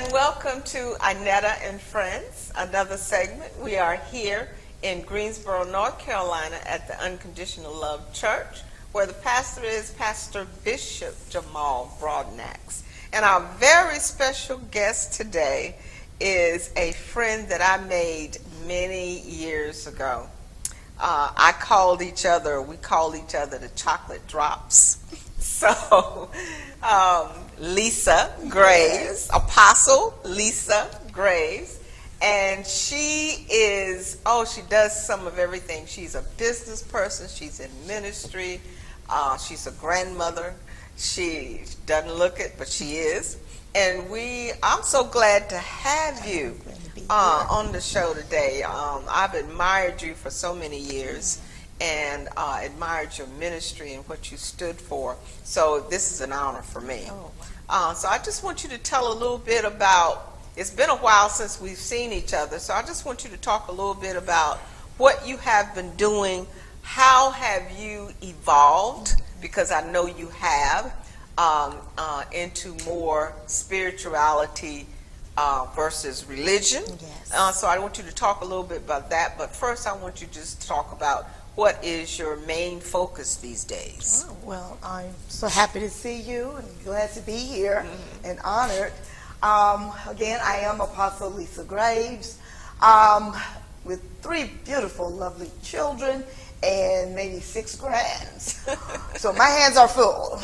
And welcome to Inetta and Friends, another segment. We are here in Greensboro, North Carolina at the Unconditional Love Church, where the pastor is Pastor Bishop Jamal Broadnax. And our very special guest today is a friend that I made many years ago. We called each other the Chocolate Drops. So, Lisa Graves, Apostle Lisa Graves, and she does some of everything. She's a business person, she's in ministry, she's a grandmother. She doesn't look it, but she is. And I'm so glad to have you on the show today. I've admired you for so many years and admired your ministry and what you stood for. So this is an honor for me. So I just want you to tell a little bit about, it's been a while since we've seen each other, so I just want you to talk a little bit about what you have been doing. How have you evolved, because I know you have, into more spirituality versus religion. Yes. So I want you to talk a little bit about that, but first I want you to just talk about what is your main focus these days. Oh, well, I'm so happy to see you and glad to be here and honored. Again, I am Apostle Lisa Graves with 3 beautiful, lovely children and maybe 6 grands. So my hands are full.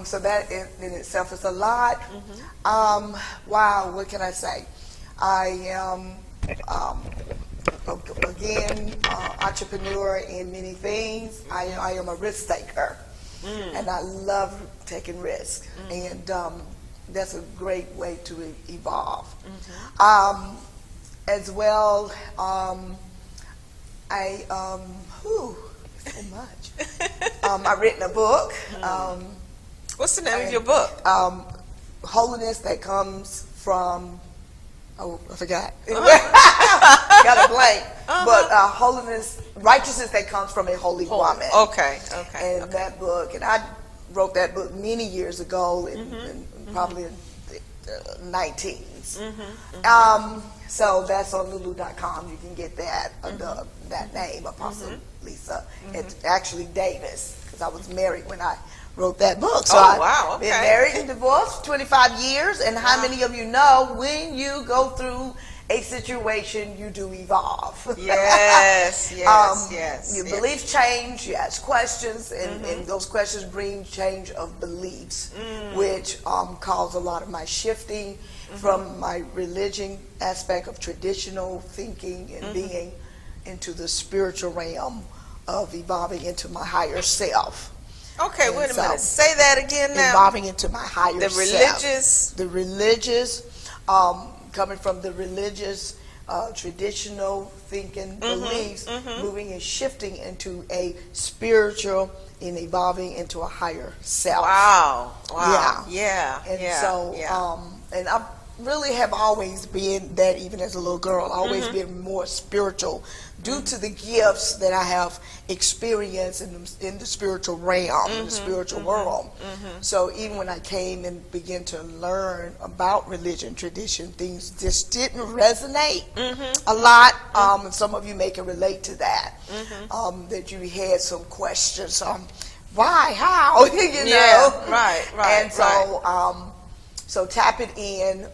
So that in itself is a lot. Wow, what can I say? I am, again, entrepreneur in many things. I am a risk taker, and I love taking risks. And that's a great way to evolve. As well, so much. I've written a book. What's the name of your book? Holiness that comes from, I forgot. Got a blank. But holiness, righteousness that comes from a holy woman. Okay. And that book, and I wrote that book many years ago, in probably in the 19s. So that's on lulu.com. You can get that under that name, Apostle Lisa. It's actually Davis, because I was married when I wrote that book. So I've been married and divorced for 25 years. And how many of you know when you go through a situation, you do evolve? Yes. Your beliefs change, you ask questions, and those questions bring change of beliefs, which caused a lot of my shifting from my religion aspect of traditional thinking and being into the spiritual realm of evolving into my higher self. Okay, and wait a minute. Say that again now. Evolving into my higher self. The religious, coming from the religious, traditional thinking beliefs, moving and shifting into a spiritual and evolving into a higher self. Wow. Yeah. And I really have always been that, even as a little girl, always been more spiritual due to the gifts that I have experienced in the spiritual realm, in the spiritual world. So even when I came and began to learn about religion, tradition, things just didn't resonate a lot. And some of you may can relate to that, that you had some questions on why, how, you know? Right. And so, so tapping in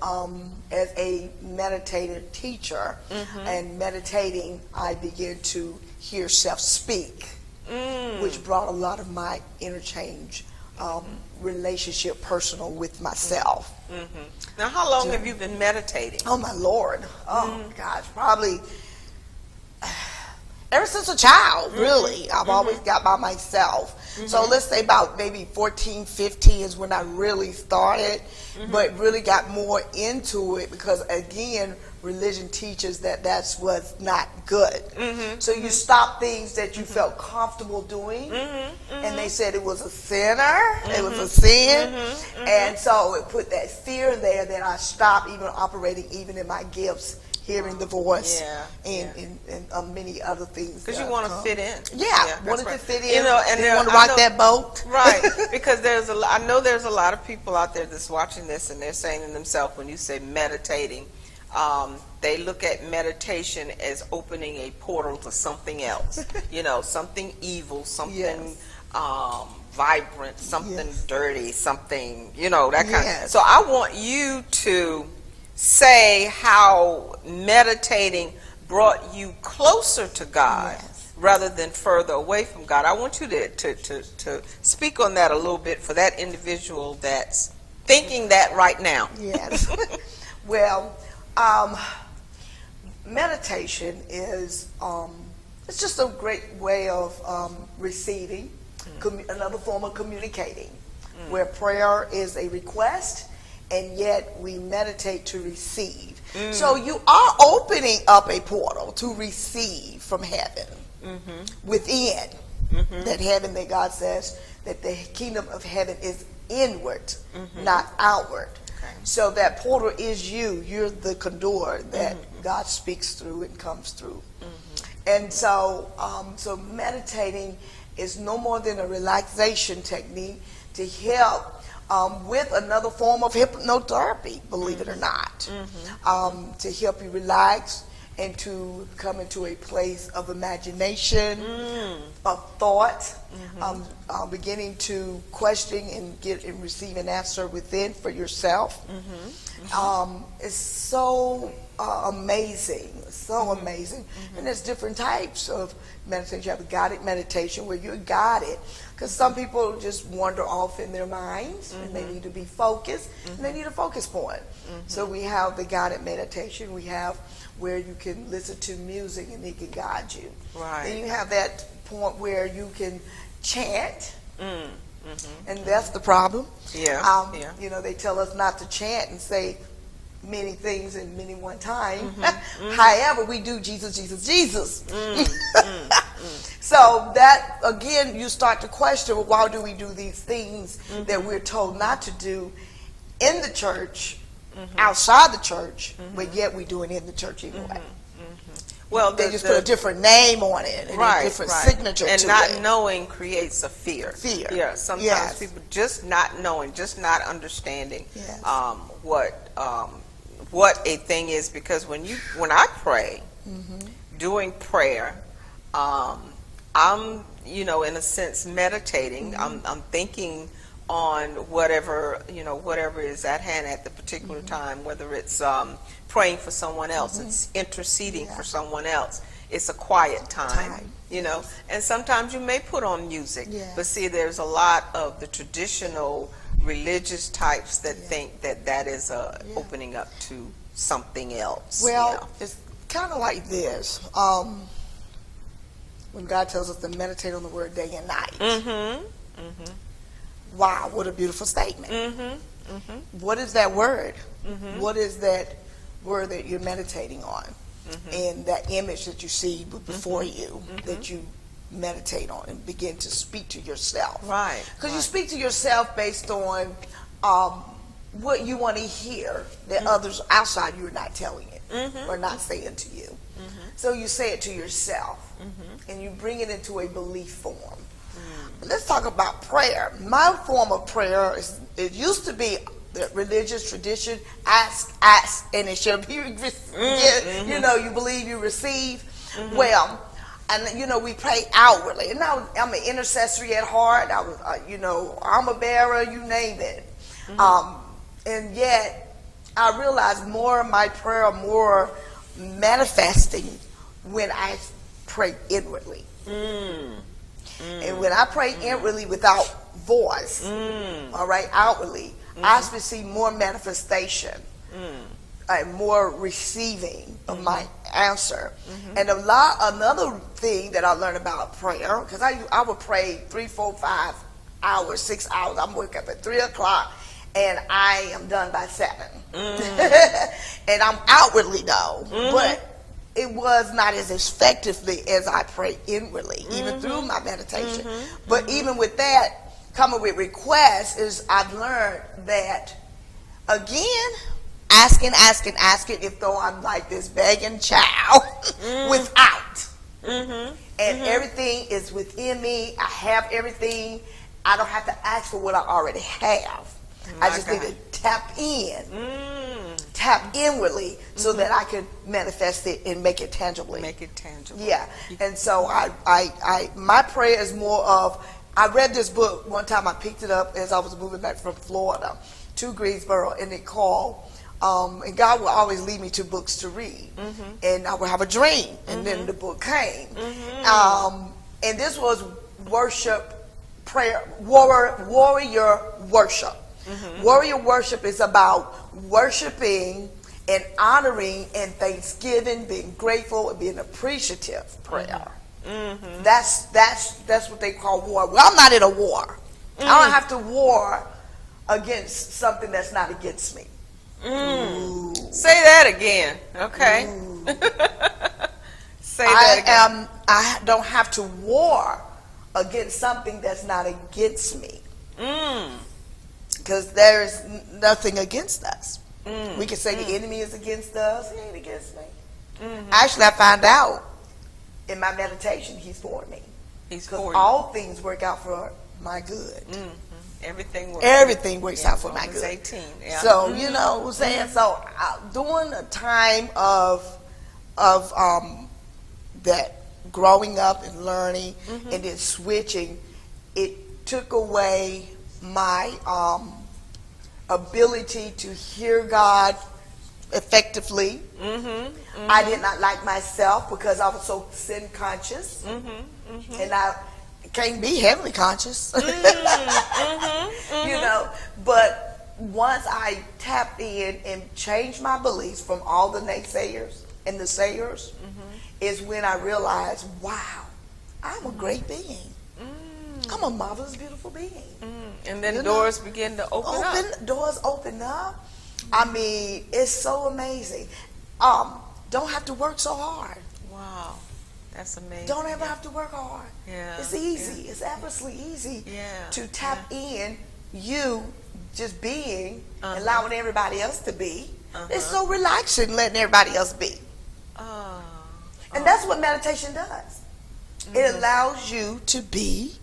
as a meditative teacher and meditating, I began to hear self speak, which brought a lot of my interchange, relationship, personal with myself. Now, how long have you been meditating? Oh my Lord! Oh gosh, probably ever since a child, really. I've always got by myself. So let's say about maybe 14, 15 is when I really started, but really got more into it because, again, religion teaches that that's what's not good. So you stop things that you felt comfortable doing, and they said it was a sinner, it was a sin, and so it put that fear there that I stopped even operating even in my gifts hearing the voice, Yeah, and many other things. Because you want to fit in. Yeah, wanted to fit in. You know, and you want to rock that boat. Right. Because I know there's a lot of people out there that's watching this, and they're saying to themselves, when you say meditating, they look at meditation as opening a portal to something else. You know, something evil, something vibrant, something dirty, something, you know, that kind of. So I want you to say how meditating brought you closer to God rather than further away from God. I want you to speak on that a little bit for that individual that's thinking that right now. Yes. Well, meditation is it's just a great way of receiving, another form of communicating, where prayer is a request, and yet we meditate to receive. So you are opening up a portal to receive from heaven within. That heaven that God says that the kingdom of heaven is inward, not outward. So that portal is you. You're the conduit that God speaks through and comes through. And so, so meditating is no more than a relaxation technique to help with another form of hypnotherapy, believe it or not, to help you relax and to come into a place of imagination, of thought, beginning to question and receive an answer within for yourself. It's so amazing, so amazing. And there's different types of meditation. You have a guided meditation where you're guided, because some people just wander off in their minds and they need to be focused, and they need a focus point. So we have the guided meditation. We have where you can listen to music and it can guide you. Then you have that point where you can chant, and that's the problem. You know, they tell us not to chant and say many things in many one time. However, we do Jesus, Jesus, Jesus. So that, again, you start to question, well, why do we do these things that we're told not to do in the church, outside the church, but yet we do it in the church anyway. Well, they just put a different name on it, and a different signature to it. And not knowing creates a fear. Yeah, sometimes people just not knowing, just not understanding what a thing is. Because when I pray, doing prayer, I'm, you know, in a sense meditating. I'm thinking on whatever is at hand at the particular time, whether it's praying for someone else, it's interceding for someone else, it's a quiet time, you know. And sometimes you may put on music, but see, there's a lot of the traditional religious types that think that is opening up to something else. Well, it's kind of like this. When God tells us to meditate on the word day and night. Wow, what a beautiful statement. What is that word? What is that word that you're meditating on? And that image that you see before you, that you meditate on and begin to speak to yourself. Because you speak to yourself based on what you want to hear that others outside you are not telling it or not saying to you. So you say it to yourself, and you bring it into a belief form. Let's talk about prayer. My form of prayer it used to be the religious tradition: ask, and it shall be. You know, you believe, you receive. Well, and you know, we pray outwardly. And now I'm an intercessory at heart. I was, you know, armor bearer, you name it. And yet, I realized more of my prayer, more manifesting when I pray inwardly. And when I pray inwardly without voice, all right, outwardly, I actually see more manifestation and more receiving of my answer. And another thing that I learned about prayer, because I would pray 3, 4, 5 hours, 6 hours. I'm waking up at 3 o'clock, and I am done by 7. And I'm outwardly though, but it was not as effectively as I pray inwardly, even through my meditation. But even with that, coming with requests, is I've learned that, again, asking, if though I'm like this begging child without. And everything is within me. I have everything. I don't have to ask for what I already have. I just need to tap in, tap inwardly, so that I can manifest it and make it tangibly. Make it tangible. Yeah. And so I my prayer is more of, I read this book one time. I picked it up as I was moving back from Florida to Greensboro, and it called, and God will always lead me to books to read, and I would have a dream, and then the book came, and this was worship, prayer, warrior worship. Warrior worship is about worshiping and honoring and thanksgiving, being grateful and being appreciative prayer. That's what they call war. Well, I'm not in a war. I don't have to war against something that's not against me. Say that again. Okay. Say that again. I don't have to war against something that's not against me. Because there is nothing against us. We can say the enemy is against us. He ain't against me. Actually, I found out in my meditation, he's for me. He's for you. Because all things work out for my good. Everything works. Everything works out for my good. 18. Yeah. So, you know what I'm saying? So, during a time of that growing up and learning and then switching, it took away my ability to hear God effectively. I did not like myself because I was so sin conscious, and I can't be heavenly conscious. You know, but once I tapped in and changed my beliefs from all the naysayers and the sayers, is when I realized, wow, I'm a great being. I'm a marvelous, beautiful being. And then doors begin to open up. Doors open up. I mean, it's so amazing. Don't have to work so hard. Wow. That's amazing. Don't ever have to work hard. Yeah. It's easy. It's effortlessly easy Yeah. to tap in, you just being, allowing everybody else to be. It's so relaxing letting everybody else be. And that's what meditation does. It allows you to be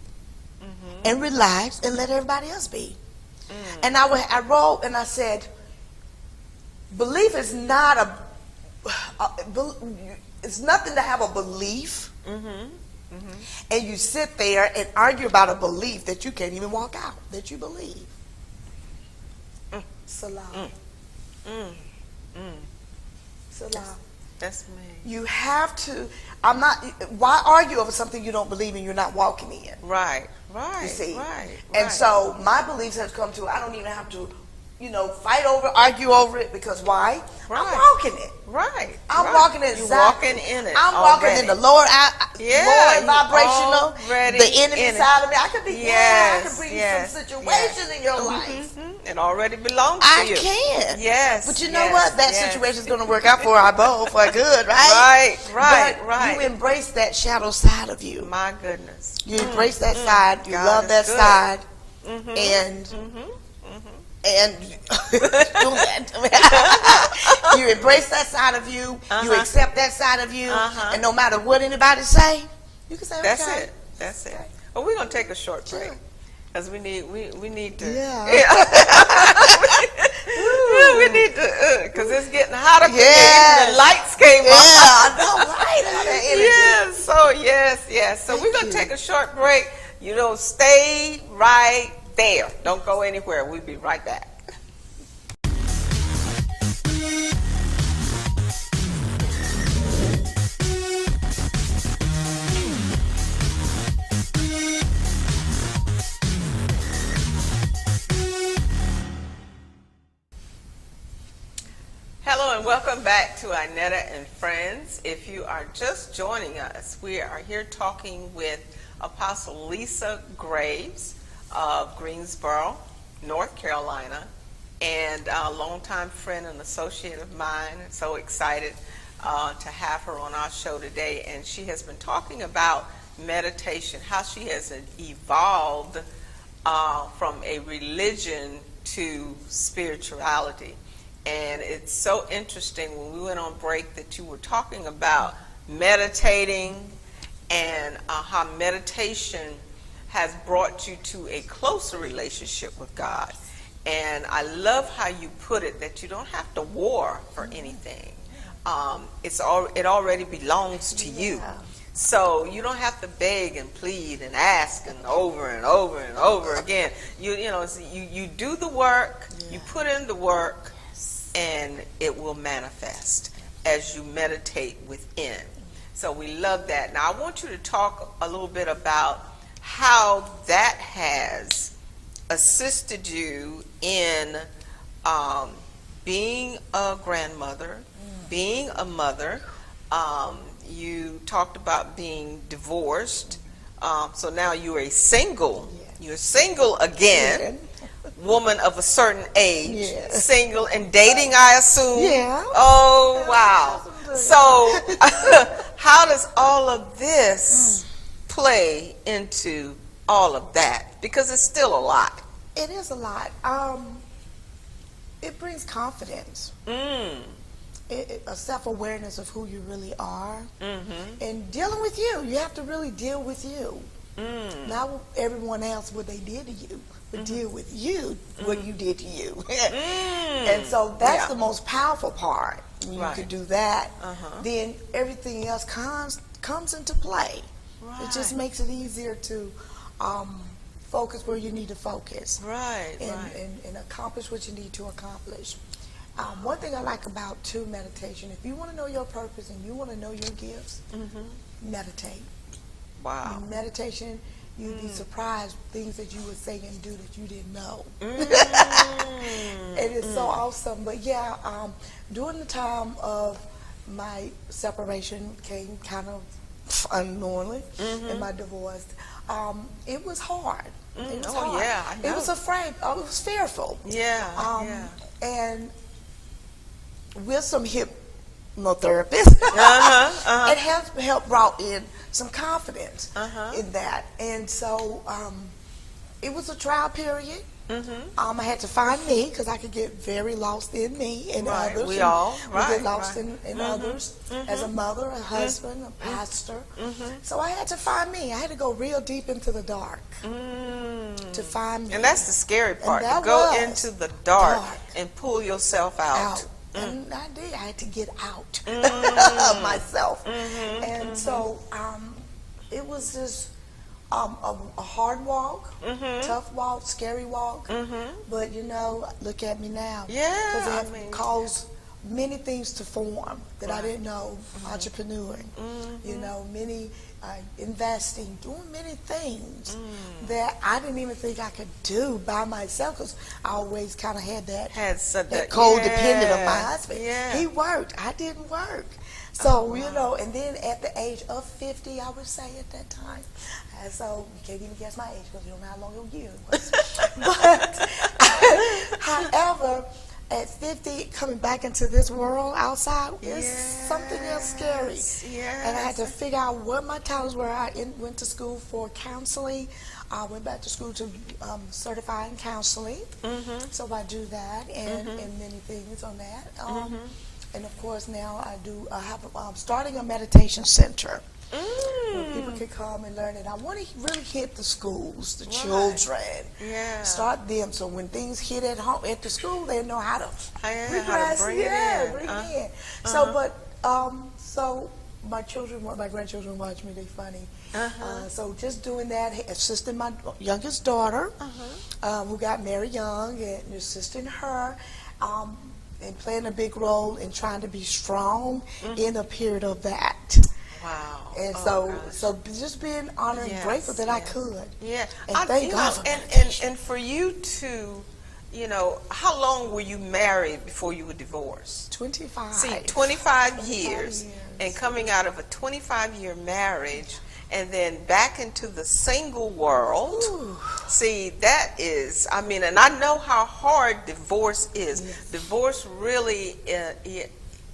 and relax and let everybody else be. And I wrote and I said, belief is not it's nothing to have a belief. And you sit there and argue about a belief that you can't even walk out, that you believe. Salah. Salah. That's me. You have to, why argue over something you don't believe in, you're not walking in? Right. You see? Right. And so my beliefs have come to, I don't even have to, fight over, argue over it, because why? Right. I'm walking it. Right. I'm walking it. You're walking in it. I'm walking in the Lord, Lord vibrational, the enemy side of me. I could be, I could bring some situations in your life. It already belongs to you. I can. Yes. But you know what? That situation is going to work out for our both, for good, right? Right. You embrace that shadow side of you. My goodness. You embrace that side. You love that side. And you embrace that side of you. You accept that side of you. And no matter what anybody say, you can say, okay. That's it. Well, we're going to take a short break. Because we need to. Yeah. We need to, because it's getting hotter. Yeah. The lights came on. Yeah, I know, right? Yes. So we're going to take a short break. Stay right there. Don't go anywhere. We'll be right back. Hello and welcome back to Inetta and Friends. If you are just joining us, we are here talking with Apostle Lisa Graves of Greensboro, North Carolina, and a longtime friend and associate of mine. So excited to have her on our show today. And she has been talking about meditation, how she has evolved from a religion to spirituality. And it's so interesting when we went on break that you were talking about meditating and how meditation has brought you to a closer relationship with God. And I love how you put it, that you don't have to war for anything. It already belongs to you. So you don't have to beg and plead and ask and over and over and over again. You do the work, you put in the work, and it will manifest as you meditate within. So we love that. Now I want you to talk a little bit about how that has assisted you in being a grandmother, being a mother. You talked about being divorced. So now you're a single. You're single again. Woman of a certain age. Single and dating, I assume. Oh, wow. So how does all of this play into all of that? Because it's still a lot. It is a lot. It brings confidence. A self-awareness of who you really are. And dealing with you. You have to really deal with you. Not everyone else, what they did to you, but deal with you, what you did to you. And so that's the most powerful part. When you can do that, then everything else comes into play. It just makes it easier to focus where you need to focus. And accomplish what you need to accomplish. One thing I like about too meditation, if you want to know your purpose and you want to know your gifts, meditate. Wow. In meditation, you'd be surprised things that you would say and do that you didn't know. It is so awesome. But yeah, during the time of my separation came kind of unknowingly, and my divorce, it was hard. It was hard. Yeah, I know. It was afraid. I was fearful. And with some hypnotherapist, it has helped brought in some confidence in that. And so it was a trial period. I had to find me because I could get very lost in me and others. We get lost in others as a mother, a husband, a pastor. So I had to find me. I had to go real deep into the dark to find me. And that's the scary part, to go into the dark and pull yourself out. And I did. I had to get out of myself. And so it was just a hard walk, tough walk, scary walk. But, look at me now. Because it has caused many things to form that I didn't know. Entrepreneuring, many investing, doing many things that I didn't even think I could do by myself, because I always kind of had that codependent of my husband. He worked. I didn't work. So, and then at the age of 50, I would say at that time. And so, you can't even guess my age because you don't know how long your year was. But, however, at 50, coming back into this world outside is something else scary. And I had to figure out what my talents were. I went to school for counseling. I went back to school to certify in counseling. So I do that and many things on that. And of course now I have starting a meditation center where people can come and learn it. I want to really hit the schools, the children, start them, so when things hit at home, at the school, they know how to bring it in. So, so my grandchildren watch me. They're funny. So just doing that, assisting my youngest daughter, who got married young, and assisting her. And playing a big role in trying to be strong in a period of that. Wow. And so just being honored and grateful that I could. And thank God for and for you to, how long were you married before you were divorced? 25. See, 25 years. And coming out of a 25-year marriage and then back into the single world. Ooh. See, that is, and I know how hard divorce is. Divorce really,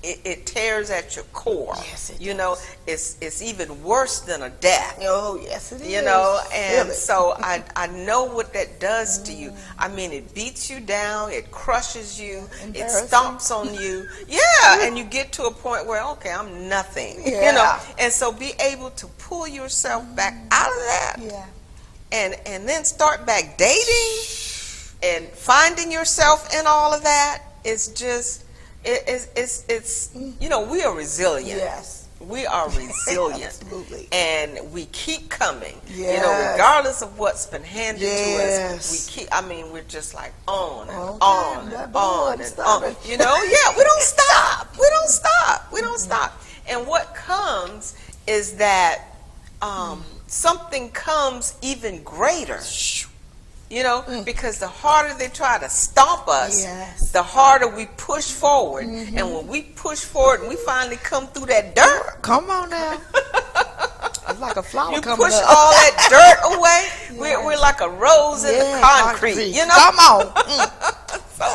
it tears at your core. Yes, it you know, it's even worse than a death. Oh, yes, it is. You know, and Feel it. so I know what that does to you. I mean, it beats you down, it crushes you, it Embarrassing. stomps on you. Yeah, and you get to a point where, okay, I'm nothing. You know, Yeah. and so be able to pull yourself back out of that, Yeah. and then start back dating and finding yourself in all of that. It's just it's you know, we are resilient. Yes. We are resilient. Absolutely. And we keep coming. You know, Yes. regardless of what's been handed to Yes. us, we keep, I mean, we're just like on and Okay, on that and boy, on I'm and stopping. on. You know, yeah, we don't stop. We don't stop. We don't stop. And what comes is that something comes even greater. You know, because the harder they try to stomp us, Yes. the harder we push forward. And when we push forward and we finally come through that dirt, Come on now. It's like a flower you coming push up. all that dirt away, Yeah. we're like a rose in the Yeah, concrete, you know? Come on. So,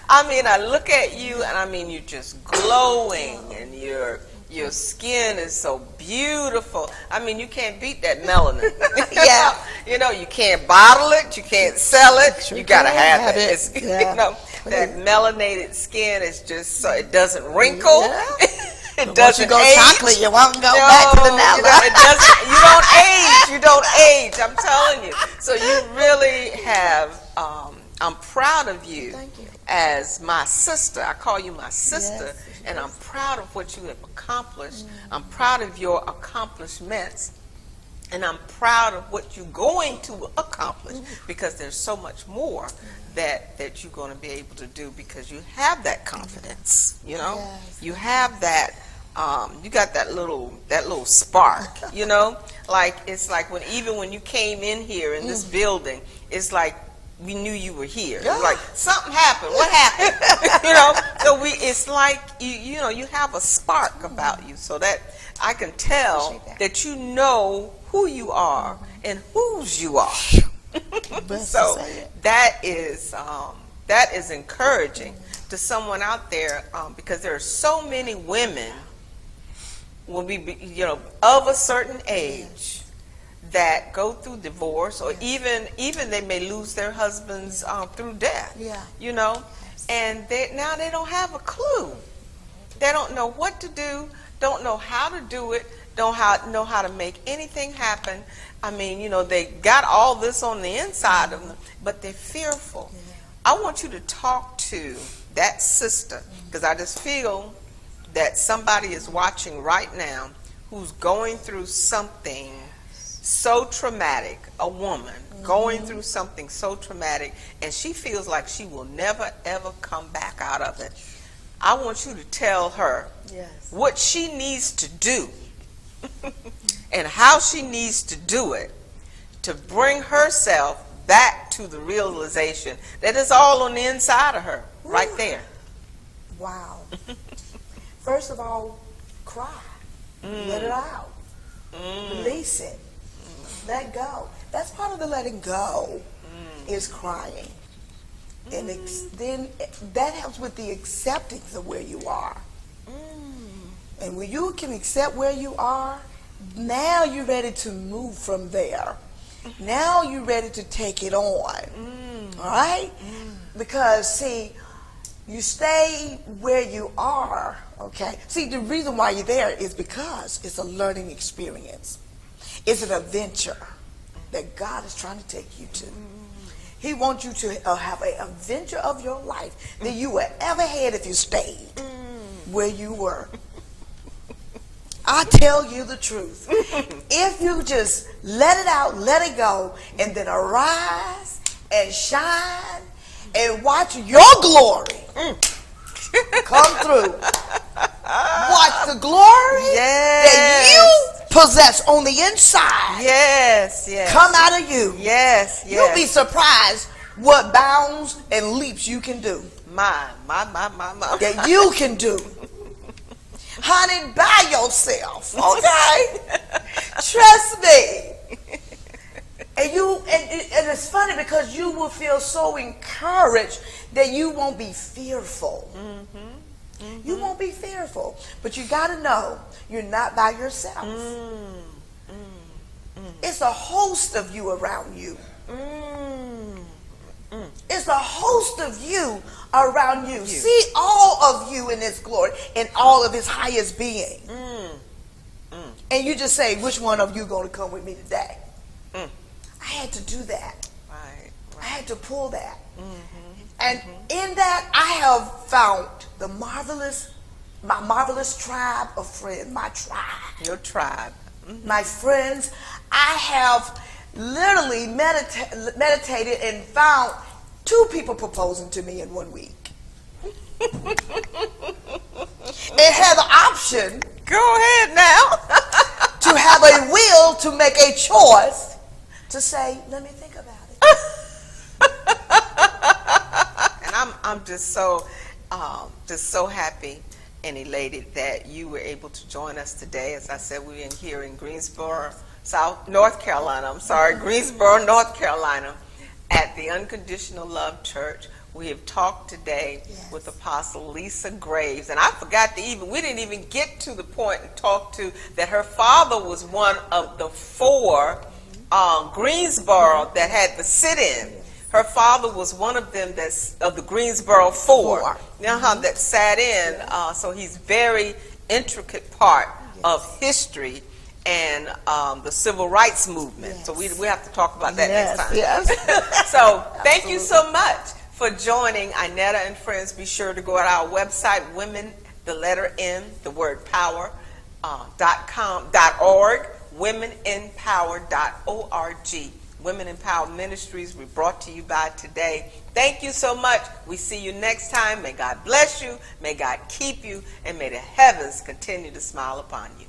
I mean, I look at you and I mean, you're just glowing and your skin is so beautiful. I mean, you can't beat that melanin. Yeah. You know, you can't bottle it, you can't sell it, Sure you gotta can't have have it. it. It's, Yeah. you know, that melanated skin is just so, it doesn't wrinkle. Yeah. It Once doesn't you go age. chocolate, you won't go back to No, vanilla. you know, it doesn't. You don't age. You don't age. I'm telling you. So you really have. I'm proud of you, Thank you. as my sister. I call you my sister, Yes, and I'm proud of what you have accomplished. I'm proud of your accomplishments, and I'm proud of what you're going to accomplish, because there's so much more that you're going to be able to do, because you have that confidence. You know, Yes. you have that. You got that little spark. You know, like it's like when you came in here in this building, it's like we knew you were here. It was like something happened. What happened? You know, so it's like you know, you have a spark about you, so that I can tell Appreciate that you know who you are and whose you are. Best So to say it. that is encouraging to someone out there, because there are so many women will be, you know, of a certain age that go through divorce, or even they may lose their husbands through death. Yeah. You know, and now they don't have a clue. They don't know what to do, don't know how to do it, don't know how to make anything happen. I mean, you know, they got all this on the inside of them, but they're fearful. I want you to talk to that sister, because I just feel that somebody is watching right now who's going through something so traumatic, a woman going through something so traumatic, and she feels like she will never ever come back out of it. I want you to tell her Yes. what she needs to do and how she needs to do it to bring herself back to the realization that it's all on the inside of her, right there. Wow. First of all, cry. Let it out. Release it. Let go. That's part of the letting go, is crying. And then that helps with the acceptance of where you are. And when you can accept where you are, now you're ready to move from there. Now you're ready to take it on. All right? Because, see, you stay where you are, okay? See, the reason why you're there is because it's a learning experience. It's an adventure that God is trying to take you to. He wants you to have an adventure of your life that you would ever had if you stayed where you were. I tell you the truth. If you just let it out, let it go, and then arise and shine and watch your glory come through. Watch the glory that you possess on the inside Yes, yes. come out of you. Yes, yes. You'll be surprised what bounds and leaps you can do. My. That you can do. Honey, by yourself, okay? Trust me. And it's funny because you will feel so encouraged that you won't be fearful. You won't be fearful. But you got to know you're not by yourself. It's a host of you around you. It's a host of you around you. See all of you in His glory, in all of His highest being. And you just say, which one of you going to come with me today? I had to do that. Right. I had to pull that. And in that, I have found my marvelous tribe of friends, my tribe. Your tribe. My friends. I have literally meditated and found 2 people proposing to me in 1 week. And had the option. Go ahead now. To have a will to make a choice to say, let me think about it. And I'm just so happy and elated that you were able to join us today. As I said, we're here in Greensboro, North Carolina, North Carolina, at the Unconditional Love Church. We have talked today with Apostle Lisa Graves, and I forgot we didn't even get to the point and talk to that her father was one of the 4 Greensboro that had the sit-in. Her father was one of them of the Greensboro 4. That sat in. So he's very intricate part of history and the civil rights movement. So we have to talk about that next time. Yes. So thank you so much for joining Inetta and Friends. Be sure to go to our website, women, the letter N, the word power, .org, womeninpower.org. Women in Power Ministries were brought to you by today. Thank you so much. We see you next time. May God bless you. May God keep you. And may the heavens continue to smile upon you.